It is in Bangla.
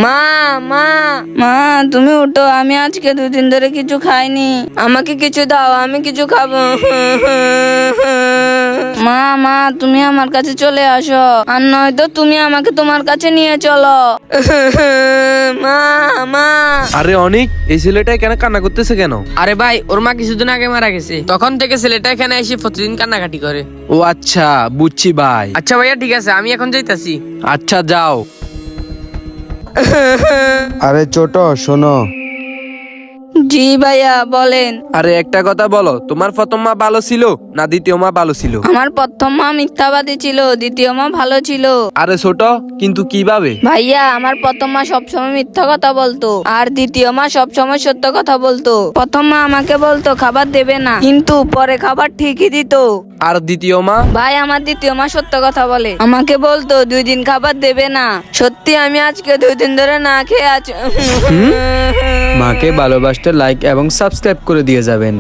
মা মা মা তুমি উঠো, আমি আজকে 2 দিন ধরে কিছু খাইনি, আমাকে কিছু দাও, আমি কিছু খাবো। মা মা তুমি আমার কাছে চলে আসো, আর নয়তো তুমি আমাকে তোমার কাছে নিয়ে চলো। মা মা আরে অনেক, এই ছেলেটা কেন কান্না করতেছে কেন? আরে ভাই, ওর মা কিছুদিন আগে মারা গেছে, তখন থেকে ছেলেটা এখানে এসে প্রতিদিন কান্নাকাটি করে। ও আচ্ছা, বুঝছি ভাই। আচ্ছা ভাইয়া, ঠিক আছে, আমি এখন যাইতাছি। আচ্ছা যাও। আরে ছোট শোনো, জি ভাইয়া বলেন। আরে একটা কথা বলো, তোমার প্রথম মা ভালো ছিল না দ্বিতীয় মা ভালো ছিল? আমার প্রথম মা মিথ্যাবাদী ছিল, দ্বিতীয় মা ভালো ছিল। আরে ছোট, কিন্তু কিভাবে? ভাইয়া আমার প্রথম মা সবসময় মিথ্যা কথা বলতো, আর দ্বিতীয় মা সবসময় সত্য কথা বলতো। প্রথম মা আমাকে বলতো খাবার দেবে না, কিন্তু পরে খাবার ঠিকই দিত। আর দ্বিতীয় মা? ভাই আমার দ্বিতীয় মা সত্য কথা বলে, আমাকে বলতো 2 দিন খাবার দেবে না। সত্যি আমি আজকে 2 দিন ধরে না খেয়ে আছি। মাকে ভালোবাসতে লাইক এবং সাবস্ক্রাইব করে দিয়ে যাবেন।